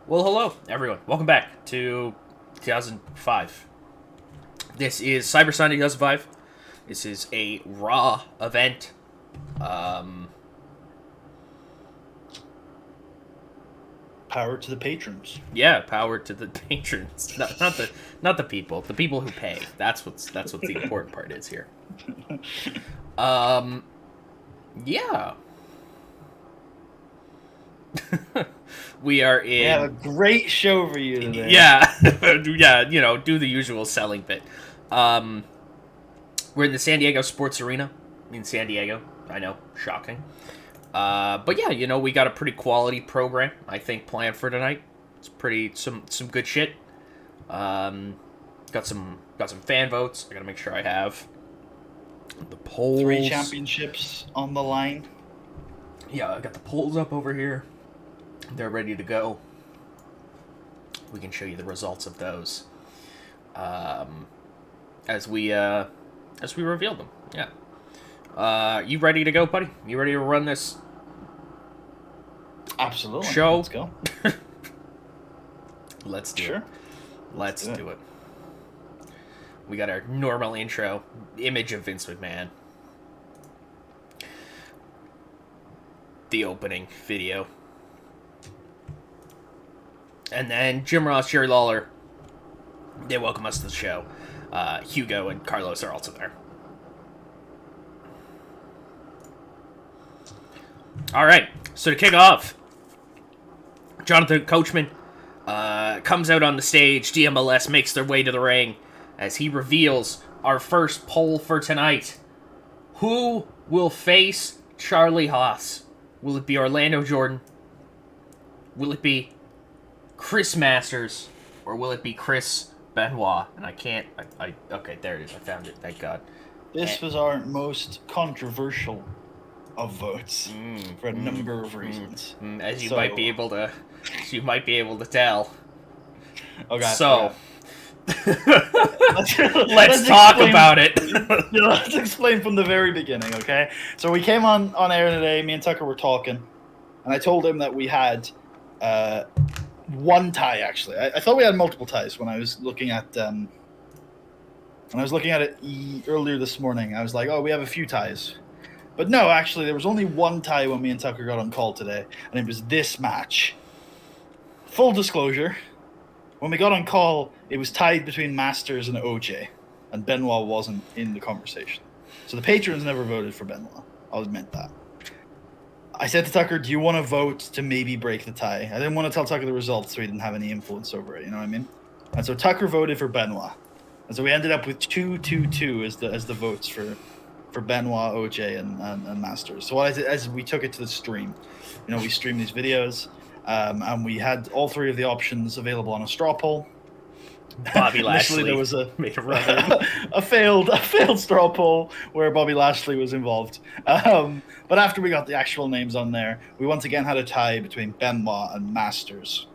Well, hello, everyone. Welcome back to 2005. This is Cyber Sunday 2005. This is a Raw event. Power to the patrons. Yeah, power to the patrons, not the people, the people who pay. That's what the important part is here. Yeah. We are in. We have a great show for you today. Yeah, yeah. Do the usual selling bit. We're in the San Diego Sports Arena in San Diego. I know, shocking. But yeah, we got a pretty quality program, I think, planned for tonight. It's pretty some good shit. Got some fan votes. I gotta make sure I have the polls. 3 championships on the line. Yeah, I got the polls up over here. They're ready to go. We can show you the results of those as we reveal them. Yeah. You ready to go, buddy? You ready to run this Absolutely. show? Let's go. Let's do Sure. it. Let's do it. We got our normal intro, image of Vince McMahon. The opening video. And then Jim Ross, Jerry Lawler, they welcome us to the show. Hugo and Carlos are also there. All right, so to kick off, Jonathan Coachman comes out on the stage. DMLS makes their way to the ring as he reveals our first poll for tonight. Who will face Charlie Haas? Will it be Orlando Jordan? Will it be Chris Masters? Or will it be Chris Benoit? And I can't... okay, there it is. I found it. Thank God. This was our most controversial of votes for a number of reasons. As you might be able to tell. Okay. So... let's talk about it. Let's explain from the very beginning, okay? So we came on air today. Me and Tucker were talking, and I told him that we had one tie. Actually, I thought we had multiple ties when I was looking at it earlier this morning. I was like, oh, we have a few ties, but no, actually, there was only one tie when me and Tucker got on call today, and it was this match. Full disclosure. When we got on call, it was tied between Masters and OJ, and Benoit wasn't in the conversation. So the patrons never voted for Benoit. I'll admit that. I said to Tucker, do you want to vote to maybe break the tie? I didn't want to tell Tucker the results so he didn't have any influence over it, you know what I mean? And so Tucker voted for Benoit. And so we ended up with 2-2-2 as the votes for Benoit, OJ, and Masters. So as we took it to the stream, we streamed these videos. And we had all 3 of the options available on a straw poll. Bobby Lashley. There was made a run. a failed straw poll where Bobby Lashley was involved. But after we got the actual names on there, we once again had a tie between Benoit and Masters.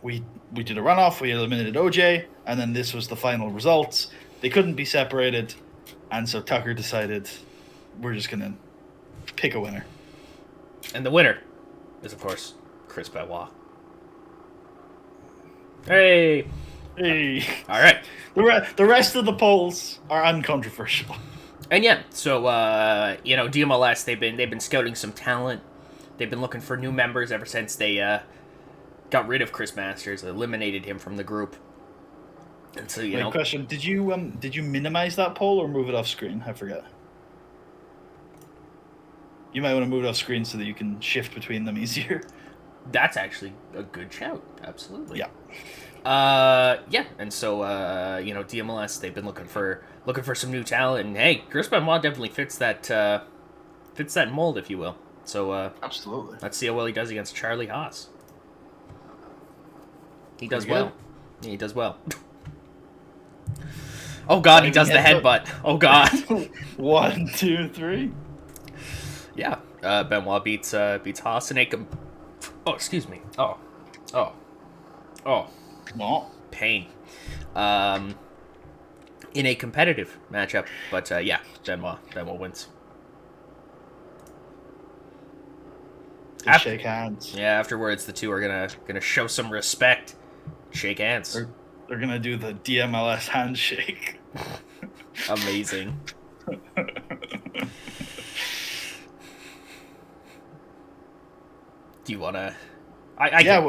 We did a runoff. We eliminated OJ, and then this was the final results. They couldn't be separated, and so Tucker decided we're just gonna pick a winner. And the winner is, of course, Chris Benoit. Hey! All right. The rest of the polls are uncontroversial. And yeah, so DMLS, they've been scouting some talent. They've been looking for new members ever since they got rid of Chris Masters, eliminated him from the group. And so Question: Did you minimize that poll or move it off screen? I forget. You might want to move it off screen so that you can shift between them easier. That's actually a good shout. Absolutely. Yeah. Yeah. And so, DMLS, they've been looking for some new talent, and hey, Chris Benoit definitely fits that mold, if you will. So, absolutely. Let's see how well he does against Charlie Haas. He does Pretty well. Yeah, he does well. Oh God, he does the headbutt. Oh God. 1, 2, 3. Yeah, Benoit beats Haas and Akam. Oh, excuse me. Oh, pain. In a competitive matchup, but yeah, Benoit wins. They shake hands. Yeah, afterwards the two are gonna show some respect. Shake hands. They're gonna do the DMLS handshake. Amazing. Do you wanna?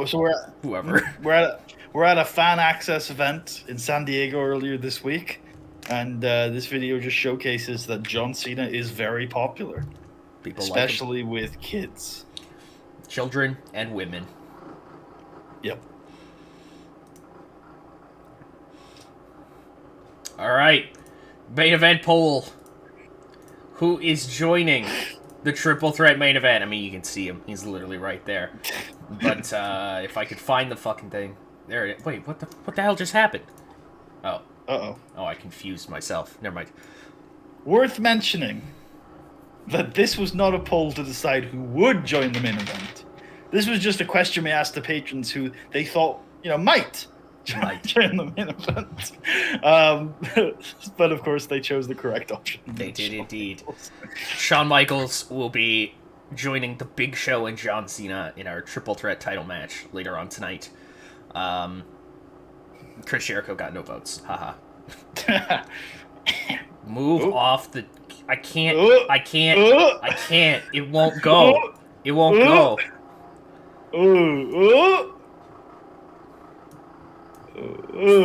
So whoever. we're at a fan access event in San Diego earlier this week, and this video just showcases that John Cena is very popular, People especially with kids, children, and women. Yep. All right, main event poll. Who is joining the triple threat main event? I mean, you can see him. He's literally right there. But if I could find the fucking thing. There it is. Wait, what the hell just happened? Oh. Uh-oh. Oh, I confused myself. Never mind. Worth mentioning that this was not a poll to decide who would join the main event. This was just a question we asked the patrons who they thought, might join the main event. But of course, they chose the correct option. They did indeed. Shawn Michaels will be joining the Big Show and John Cena in our triple threat title match later on tonight. Chris Jericho got no votes. Haha. Move off the... I can't. It won't go. It won't go.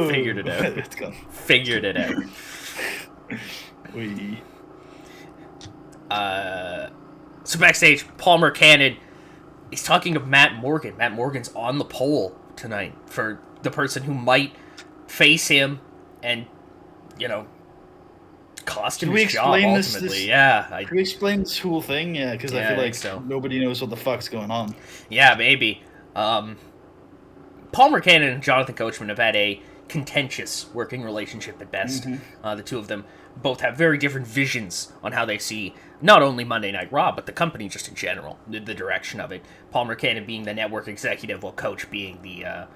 Figured it out. It's gone. Figured it out. So backstage, Palmer Cannon is talking to Matt Morgan. Matt Morgan's on the poll tonight for the person who might face him and, cost him his job ultimately. Can we explain this whole thing? Yeah, because I feel like nobody knows what the fuck's going on. Yeah, maybe. Palmer Cannon and Jonathan Coachman have had a contentious working relationship at best. Mm-hmm. The two of them both have very different visions on how they see not only Monday Night Raw, but the company just in general, the direction of it. Palmer Cannon being the network executive, while Coach being the...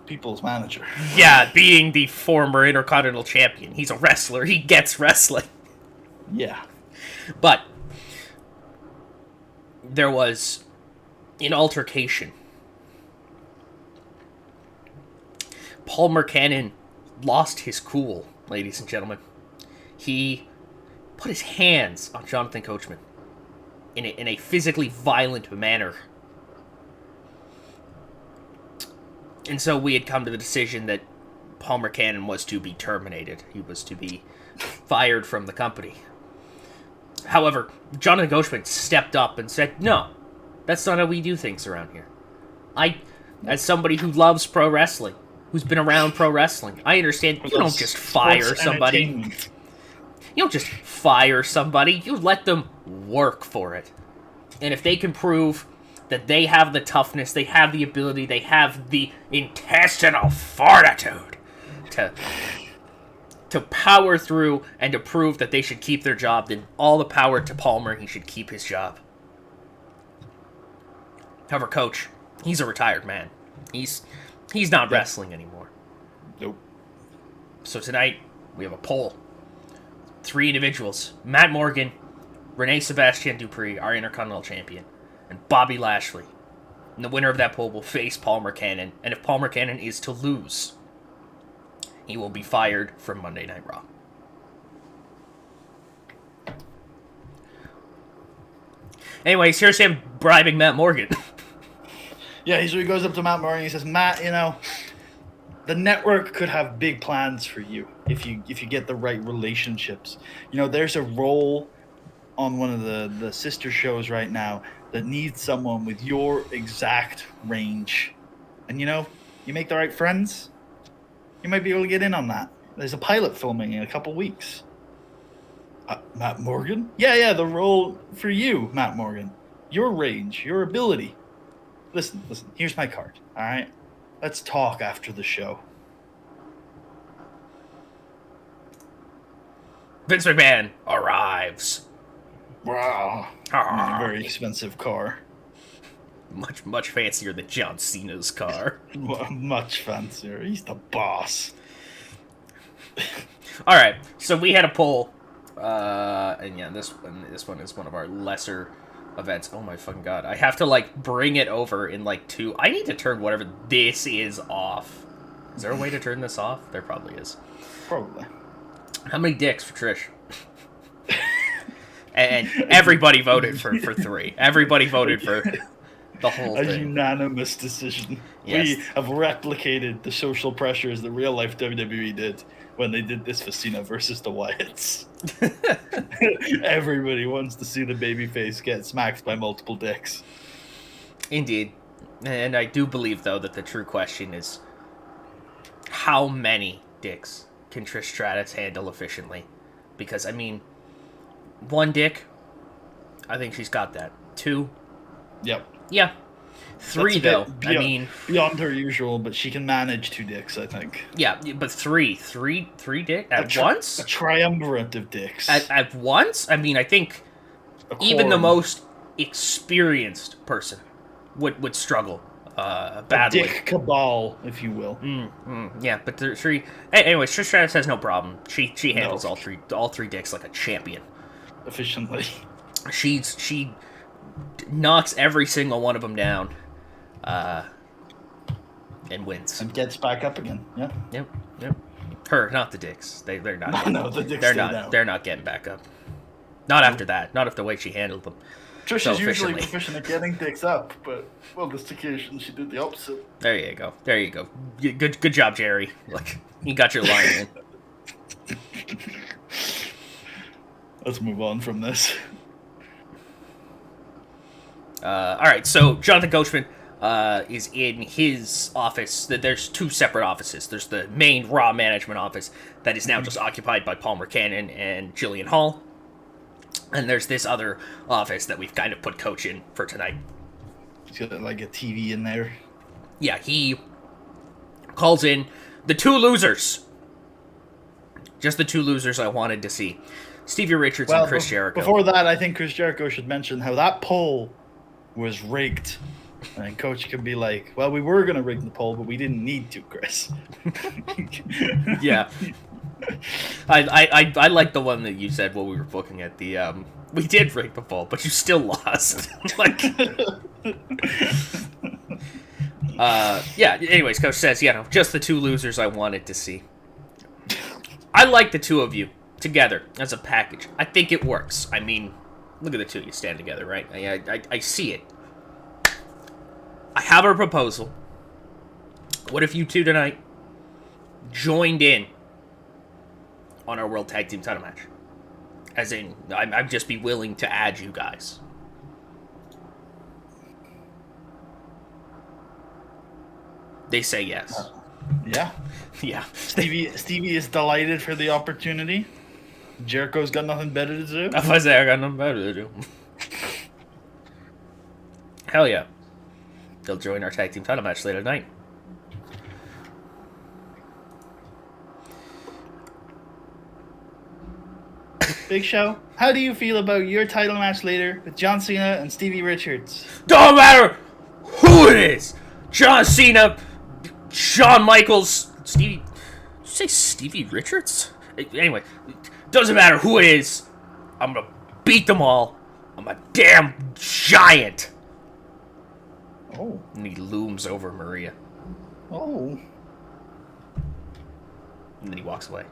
people's manager. Yeah, being the former Intercontinental Champion. He's a wrestler. He gets wrestling. Yeah. But there was an altercation. Palmer Cannon lost his cool, ladies and gentlemen. He put his hands on Jonathan Coachman in a physically violent manner. And so we had come to the decision that Palmer Cannon was to be terminated. He was to be fired from the company. However, Jonathan Coachman stepped up and said, no, that's not how we do things around here. As somebody who loves pro wrestling, who's been around pro wrestling, I understand you don't just fire somebody. You don't just fire somebody. You let them work for it. And if they can prove that they have the toughness, they have the ability, they have the intestinal fortitude to power through and to prove that they should keep their job, then all the power to Palmer. He should keep his job. However, Coach, he's a retired man. He's not wrestling anymore. Nope. So tonight, we have a poll. 3 individuals. Matt Morgan, Rene Sebastian Dupree, our Intercontinental Champion, and Bobby Lashley. And the winner of that poll will face Palmer Cannon. And if Palmer Cannon is to lose, he will be fired from Monday Night Raw. Anyways, here's him bribing Matt Morgan. Yeah, he goes up to Matt Morgan and he says, Matt, the network could have big plans for you if you get the right relationships. There's a role on one of the sister shows right now that needs someone with your exact range. And you make the right friends, you might be able to get in on that. There's a pilot filming in a couple weeks. Matt Morgan? Yeah, the role for you, Matt Morgan. Your range, your ability. Listen, here's my card, all right? Let's talk after the show. Vince McMahon arrives. Wow. Ah. A very expensive car. Much fancier than John Cena's car. Much fancier. He's the boss. Alright, so we had a poll. And yeah, this one is one of our lesser events. Oh my fucking god. I have to, like, bring it over in, like, 2... I need to turn whatever this is off. Is there a way to turn this off? There probably is. Probably. How many dicks for Trish? And everybody voted for 3. Everybody voted for the whole A thing. unanimous decision. Yes. We have replicated the social pressures that real life WWE did when they did this for Cena versus the Wyatts. Everybody wants to see the babyface get smacked by multiple dicks. Indeed. And I do believe, though, that the true question is how many dicks can Trish Stratus handle efficiently? Because, I mean, 1 dick, I think she's got that. 2, Yep. yeah. 3, though, beyond her usual, but she can manage 2 dicks, I think. Yeah, but 3 dick at once? A triumvirate of dicks. At once? I mean, I think even the most experienced person would struggle badly. A dick cabal, if you will. Yeah, but 3... Anyways, Trish Stratus has no problem. She handles all three dicks like a champion. Efficiently. She knocks every single one of them down, and wins. And gets back up again. Yeah. Yep. Her, not the dicks. They're not. No, the dicks they're stay not. down. They're not getting back up. Not after that. Not after the way she handled them. Trish so is usually efficiently. proficient at getting dicks up, but well, this occasion she did the opposite. There you go. Good job, Jerry. Look, you got your line in. Let's move on from this. All right, so Jonathan Coachman is in his office. There's 2 separate offices. There's the main Raw management office that is now just occupied by Palmer Cannon and Jillian Hall. And there's this other office that we've kind of put Coach in for tonight. He's got like a TV in there. Yeah, he calls in the 2 losers. Just the 2 losers I wanted to see. Stevie Richards and Chris Jericho. Before that, I think Chris Jericho should mention how that poll was rigged. And Coach can be like, well, we were going to rig the poll, but we didn't need to, Chris. Yeah. I like the one that you said while we were booking at the we did rig the poll, but you still lost. Like yeah, anyways, Coach says, just the 2 losers I wanted to see. I like the 2 of you together as a package. I think it works. I mean, look at the 2 of you stand together, right? I see it. I have a proposal. What if you 2 tonight joined in on our World Tag Team title match? As in, I'd just be willing to add you guys. They say yes. Yeah. Yeah. Stevie is delighted for the opportunity. Jericho's got nothing better to do. If I say I got nothing better to do. Hell yeah. They'll join our tag team title match later tonight. Big Show, how do you feel about your title match later with John Cena and Stevie Richards? Don't matter who it is. John Cena, Shawn Michaels, Stevie. Did you say Stevie Richards? Anyway, doesn't matter who it is. I'm gonna beat them all. I'm a damn giant. Oh. And he looms over Maria. Oh. And then he walks away.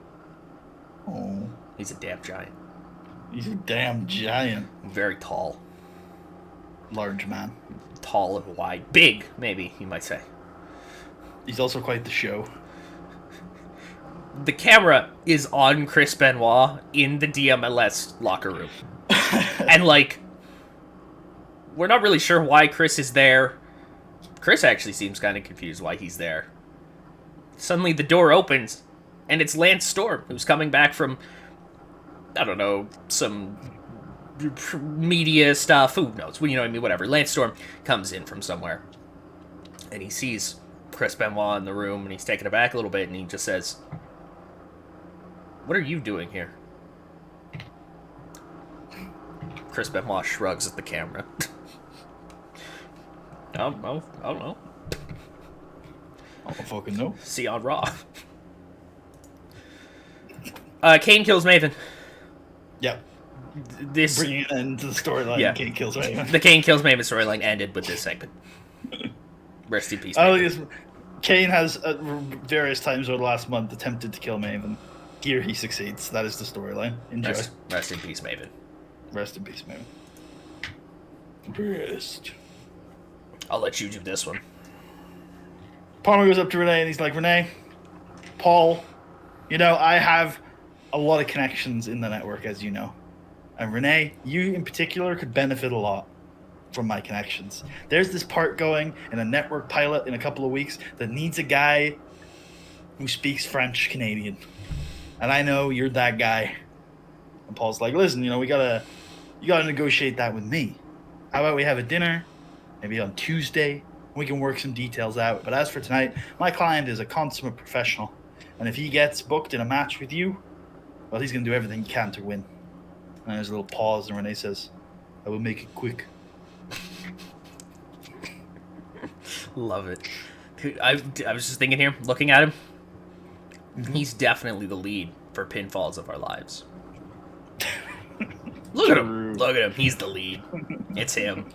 Oh. He's a damn giant. He's a damn giant. Very tall. Large man. Tall and wide. Big, maybe, you might say. He's also quite the show. The camera is on Chris Benoit in the DMLS locker room. And, like, we're not really sure why Chris is there. Chris actually seems kind of confused why he's there. Suddenly the door opens, and it's Lance Storm, who's coming back from, I don't know, some media stuff. Who knows? You know what I mean? Whatever. Lance Storm comes in from somewhere, and he sees Chris Benoit in the room, and he's taken aback a little bit, and he just says, "What are you doing here?" Chris Benoit shrugs at the camera. I don't know. I don't fucking know. See you on Raw. Kane kills Maven. Yep. this bringing an end to the storyline. Yeah. Kane kills Raven. the Kane kills Maven storyline ended with this segment. Rest in peace. I Maven. think Kane has at various times over the last month attempted to kill Maven. Here he succeeds. That is the storyline. Enjoy. Rest in peace, Maven. Rest in peace, Maven. Rest. I'll let you do this one. Palmer goes up to Renee and he's like, Renee, Paul, I have a lot of connections in the network, as you know. And Renee, you in particular could benefit a lot from my connections. There's this part going in a network pilot in a couple of weeks that needs a guy who speaks French Canadian. And I know you're that guy. And Paul's like, listen, you gotta negotiate that with me. How about we have a dinner, maybe on Tuesday? We can work some details out. But as for tonight, my client is a consummate professional. And if he gets booked in a match with you, well, he's going to do everything he can to win. And there's a little pause, and Renee says, I will make it quick. Love it. Dude, I was just thinking here, looking at him, he's definitely the lead for Pinfalls of Our Lives. Look at him. Look at him. He's the lead. It's him.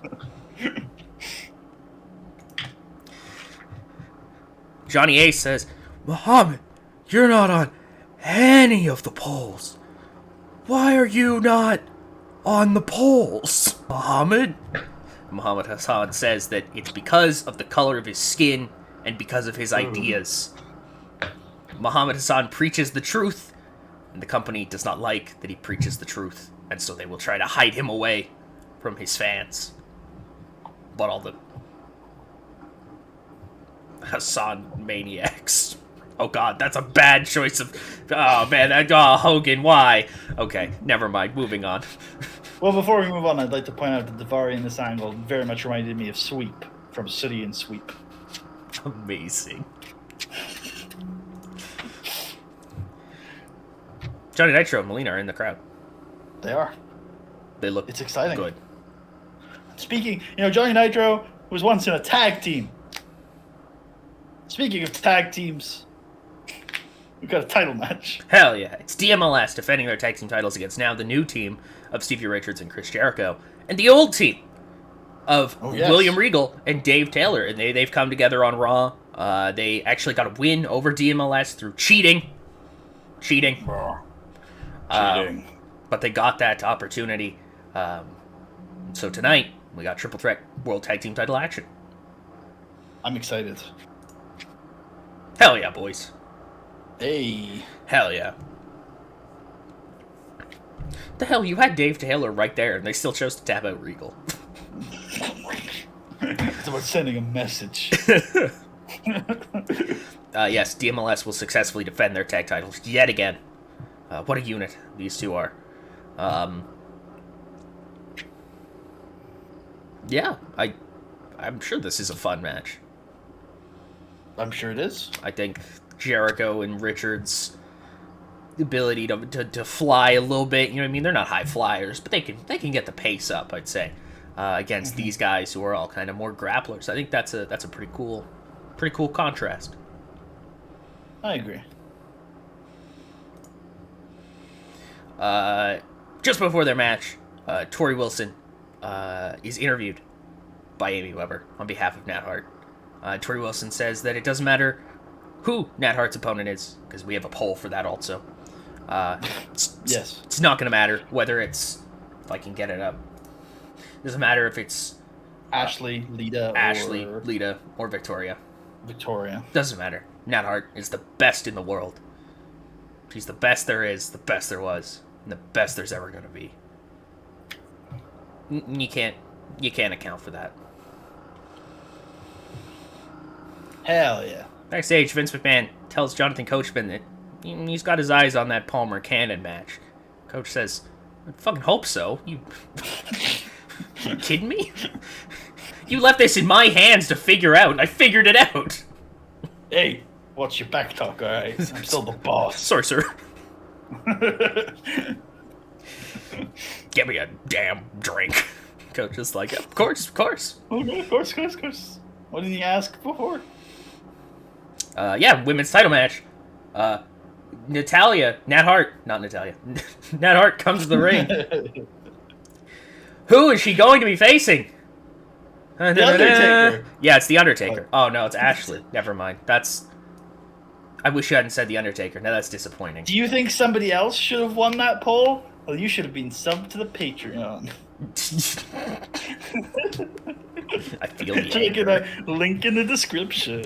Johnny Ace says, Muhammad, you're not on any of the polls. Why are you not on the polls, Muhammad? Muhammad Hassan says that it's because of the color of his skin and because of his ideas. Muhammad Hassan preaches the truth, and the company does not like that he preaches the truth, and so they will try to hide him away from his fans. But all the Hassan maniacs. Oh god, that's a bad choice of... Oh man, Hogan, why? Okay, never mind, moving on. Well, before we move on, I'd like to point out that Daivari in this angle very much reminded me of Sweep from Sooty and Sweep. Amazing. Johnny Nitro and Melina are in the crowd. They are. They look It's exciting. good. Speaking, Johnny Nitro was once in a tag team. Speaking of tag teams, we've got a title match. Hell yeah. It's DMLS defending their tag team titles against now the new team of Stevie Richards and Chris Jericho, and the old team of William Regal and Dave Taylor. And they've come together on Raw. They actually got a win over DMLS through cheating. Cheating. But they got that opportunity. So tonight, we got Triple Threat World Tag Team title action. I'm excited. Hell yeah, boys. Hey. Hell yeah. The hell, you had Dave Taylor right there, and they still chose to tap out Regal. It's about sending a message. Yes, DMLS will successfully defend their tag titles yet again. What a unit these two are. Yeah, I'm sure this is a fun match. I'm sure it is. I think Jericho and Richards' ability to fly a little bit, you know what I mean? They're not high flyers, but they can get the pace up, I'd say, against these guys who are all kind of more grapplers. I think that's a pretty cool contrast. I agree. Just before their match, Tori Wilson is interviewed by Amy Weber on behalf of Nat Hart. Tori Wilson says that it doesn't matter who Nat Hart's opponent is, because we have a poll for that also. Yes. It's not going to matter whether it's, if I can get it up, it doesn't matter if it's Ashley, Lita, or Victoria. Victoria. Doesn't matter. Nat Hart is the best in the world. He's the best there is, the best there was, and the best there's ever going to be. You can't account for that. Hell yeah. Backstage, Vince McMahon tells Jonathan Coachman that he's got his eyes on that Palmer Cannon match. Coach says, I fucking hope so. You kidding me? You left this in my hands to figure out, and I figured it out. Hey, watch your back talk, alright? I'm still the boss. Sorry, sir. Get me a damn drink. Coach is like, of course. Okay, of course. What did you ask before? Yeah, women's title match. Nat Hart comes to the ring. Who is she going to be facing? The Undertaker. Yeah, it's The Undertaker. Oh, no, it's Ashley. Never mind. I wish you hadn't said The Undertaker. Now that's disappointing. Do you think somebody else should have won that poll? Well, you should have been subbed to the Patreon. I feel the Check it anger. out. Link in the description.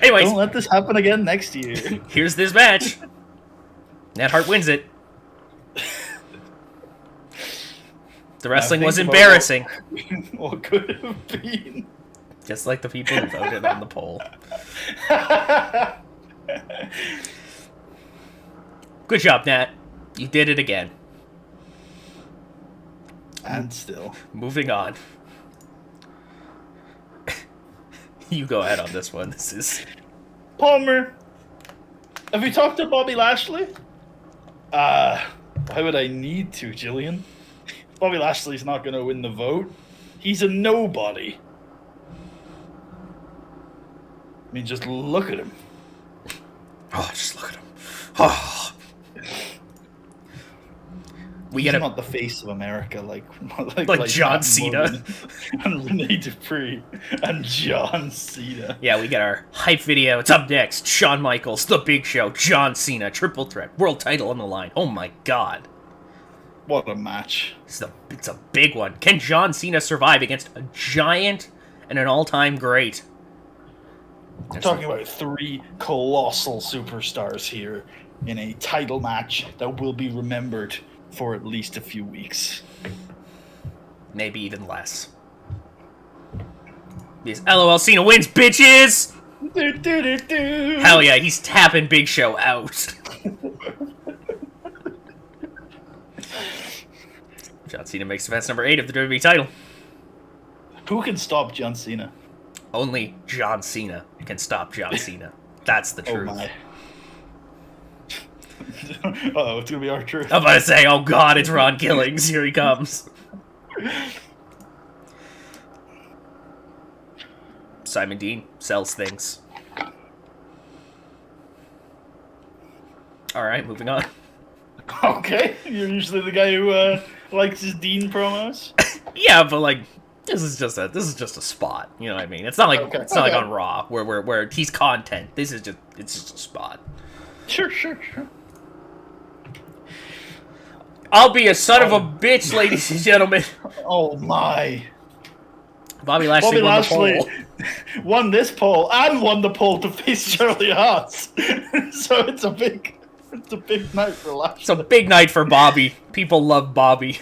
Anyways. Don't let this happen again next year. Here's this match. Nat Hart wins it. The wrestling was embarrassing. What could it have been? Just like the people who voted on the poll. Good job, Nat. You did it again. And still. Moving on. You go ahead on this one. This is... Palmer, have you talked to Bobby Lashley? Why would I need to, Jillian? Bobby Lashley's not going to win the vote. He's a nobody. I mean, just look at him. Oh, just look at him. Oh. He's not the face of America like John Cena and Renee Dupree and John Cena. Yeah, we get our hype video. It's up next. Shawn Michaels, The Big Show, John Cena, triple threat, world title on the line. Oh my god. What a match. It's a big one. Can John Cena survive against a giant and an all-time great? We're talking about 3 colossal superstars here in a title match that will be remembered for at least a few weeks. Maybe even less. Because LOL Cena wins, bitches! Hell yeah, he's tapping Big Show out. John Cena makes defense number 8 of the WWE title. Who can stop John Cena? Only John Cena can stop John Cena. That's the truth. Oh my. Uh-oh, it's gonna be our truth. I'm about to say, oh god, it's Ron Killings. Here he comes. Simon Dean sells things. Alright, moving on. Okay, you're usually the guy who likes his Dean promos. Yeah, but like, this is just a spot. You know what I mean? It's not like not like on Raw where he's content. It's just a spot. Sure. I'll be a son of a bitch, ladies and gentlemen. Oh my. Bobby Lashley won the poll. Won this poll and won the poll to face Charlie Haas. So it's a big night for Lashley. It's a big night for Bobby. People love Bobby.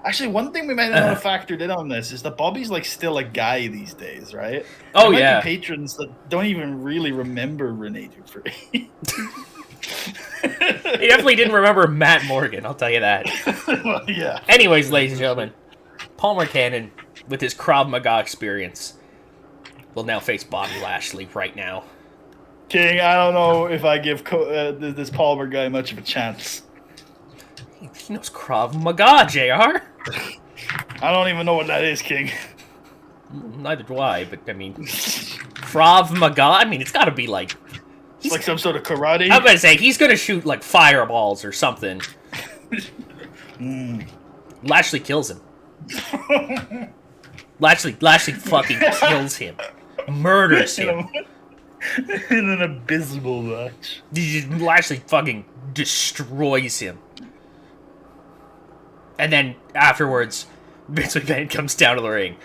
Actually, one thing we might not have factored in on this is that Bobby's like still a guy these days, right? Oh, there yeah. might be patrons that don't even really remember Renee Dupree. He definitely didn't remember Matt Morgan, I'll tell you that. Well, yeah. Anyways, ladies and gentlemen, Palmer Cannon, with his Krav Maga experience, will now face Bobby Lashley right now. King, I don't know if I give this Palmer guy much of a chance. He knows Krav Maga, JR. I don't even know what that is, King. Neither do I, but I mean, Krav Maga, I mean, it's gotta be like... It's like some sort of karate. I'm gonna say, he's gonna shoot like fireballs or something. Lashley kills him. Lashley fucking kills him. Murders him. In an abysmal match. Lashley fucking destroys him. And then afterwards, Vince McMahon comes down to the ring,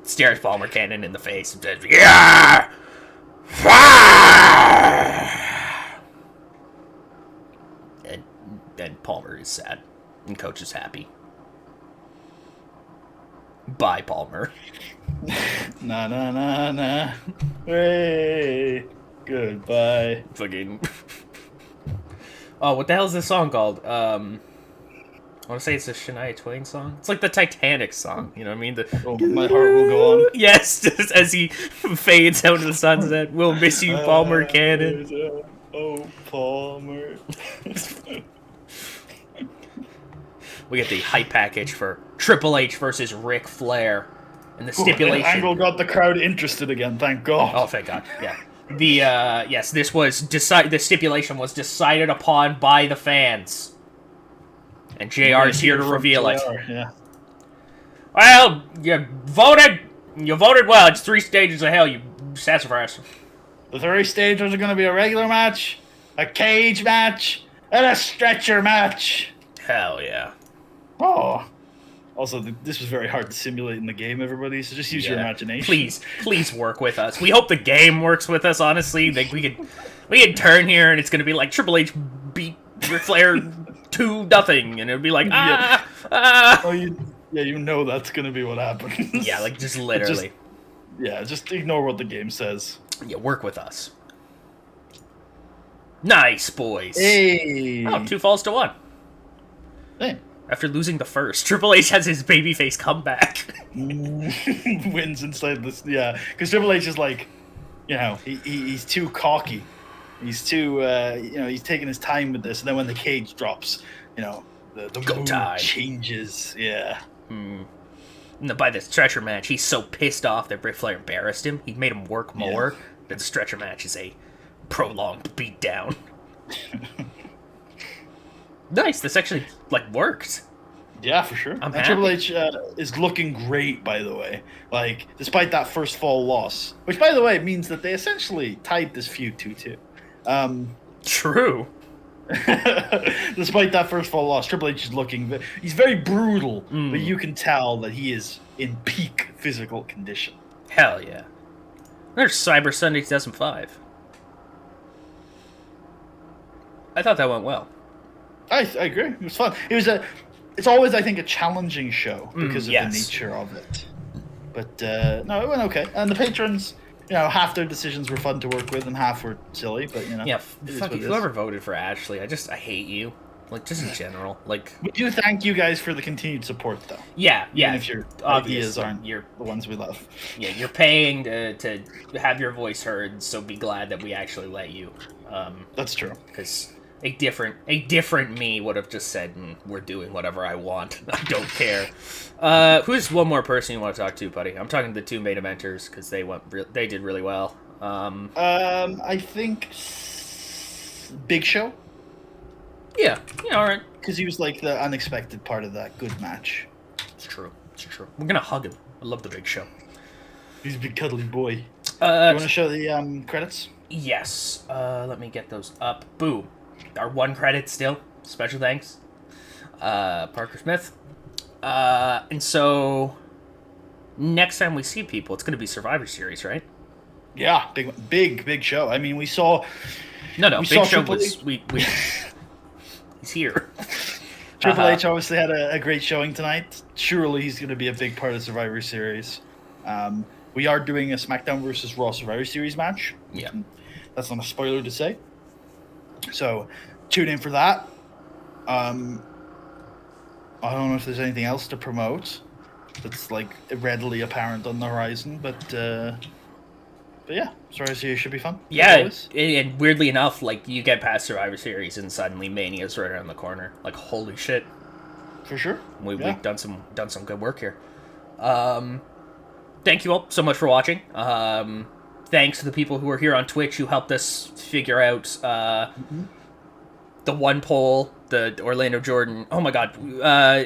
stares Palmer Cannon in the face, and says, "Yeah! And Palmer is sad, and Coach is happy. Bye, Palmer. Na. Hey, goodbye. Fucking. Oh, what the hell is this song called? I want to say it's a Shania Twain song. It's like the Titanic song. You know what I mean? My heart will go on. Yes, just as he fades out into the sunset. We'll miss you, Palmer Cannon. Oh, Palmer. We get the hype package for Triple H versus Ric Flair. And the stipulation... Angle got the crowd interested again, thank God. Oh, thank God, yeah. Yes, this was the stipulation was decided upon by the fans, and JR is here to reveal it. Yeah. Well, you voted well. It's 3 stages of hell, you sassafras. The 3 stages are going to be a regular match, a cage match, and a stretcher match. Hell yeah. Oh. Also, this was very hard to simulate in the game, everybody, so just use your imagination. Please work with us. We hope the game works with us, honestly. Like, we could turn here, and it's going to be like Triple H beat Ric Flair 2-0, and it'll be like, Oh, you know that's going to be what happens. Yeah, like, just literally. Just ignore what the game says. Yeah, work with us. Nice, boys. Hey. Oh, 2 falls to 1. Hey. After losing the first, Triple H has his babyface comeback. Wins inside this, because Triple H is like, he's too cocky. He's too, he's taking his time with this, and then when the cage drops, the mood changes. Yeah. By the stretcher match, he's so pissed off that Ric Flair embarrassed him. He made him work more. That the stretcher match is a prolonged beatdown. Nice. This actually worked. Yeah, for sure. I'm happy. Triple H is looking great, by the way. Like, despite that first fall loss, which, by the way, means that they essentially tied this feud 2-2. True. Despite that first fall loss, Triple H is looking. He's very brutal, but you can tell that he is in peak physical condition. Hell yeah. There's Cyber Sunday 2005. I thought that went well. I agree. It was fun. It's always, I think, a challenging show because of the nature of it. But no, it went okay. And the patrons, half their decisions were fun to work with, and half were silly. But fuck you. Whoever voted for Ashley, I hate you. Like, just in general. Like, we do thank you guys for the continued support, though. Yeah. Even if your ideas aren't the ones we love. Yeah, you're paying to have your voice heard, so be glad that we actually let you. That's true. Because a different me would have just said, "We're doing whatever I want. I don't care." Who's one more person you want to talk to, Puddy? I'm talking to the 2 main eventers because they did really well. I think Big Show. Yeah, all right. Because he was like the unexpected part of that good match. It's true. We're gonna hug him. I love the Big Show. He's a big cuddly boy. Do you want to show the credits? Yes. Let me get those up. Boom. Our 1 credit still. Special thanks. Parker Smith. And so next time we see people, it's going to be Survivor Series, right? Yeah, big show. I mean, we saw. No. Big Show was he's here. Triple H obviously had a great showing tonight. Surely he's going to be a big part of Survivor Series. We are doing a SmackDown versus Raw Survivor Series match. Yeah, that's not a spoiler to say. So, tune in for that. I don't know if there's anything else to promote that's readily apparent on the horizon, but yeah, Survivor Series should be fun. Yeah, and weirdly enough, you get past Survivor Series and suddenly Mania's right around the corner. Like, holy shit! For sure, we've done some good work here. Thank you all so much for watching. Thanks to the people who are here on Twitch who helped us figure out the 1 poll, the Orlando Jordan. Oh my god,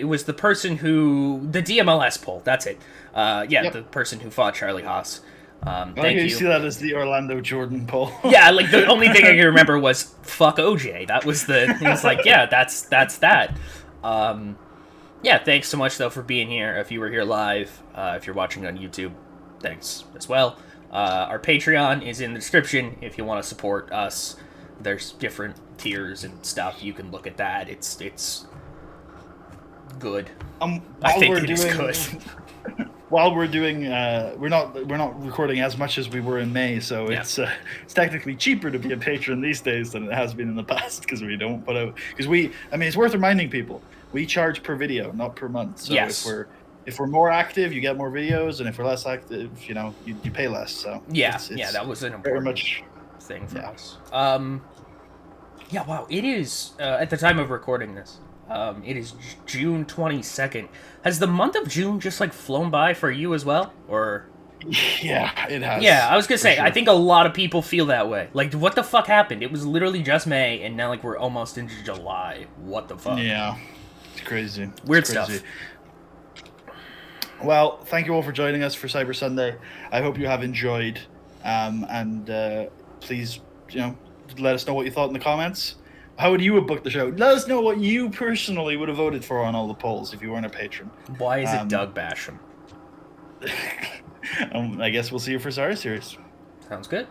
it was the person the DMLS poll. That's it. The person who fought Charlie Haas. Thank you. You see that as the Orlando Jordan poll. Yeah, the only thing I can remember was fuck OJ. That was it was that's that. Thanks so much though for being here. If you were here live, if you're watching on YouTube, thanks as well. Our Patreon is in the description if you want to support us. There's different tiers and stuff. You can look at that. It's good. I think it is good. While we're doing, we're not recording as much as we were in May, so it's technically cheaper to be a patron these days than it has been in the past because we don't put out it's worth reminding people we charge per video, not per month. So if we're more active, you get more videos, and if we're less active, you pay less. So it's that was an important thing for us. Wow, it is at the time of recording this. It is June 22nd. Has the month of June just flown by for you as well, or? Yeah, it has. Yeah, I was gonna say, sure. I think a lot of people feel that way. Like, what the fuck happened? It was literally just May, and now, like, we're almost into July. What the fuck? Yeah, it's crazy. Weird It's crazy. stuff. Well, thank you all for joining us for Cyber Sunday. I hope you have enjoyed, and please, let us know what you thought in the comments. How would you have booked the show? Let us know what you personally would have voted for on all the polls if you weren't a patron. Why is it Doug Basham? I guess we'll see you for Survivor Series. Sounds good.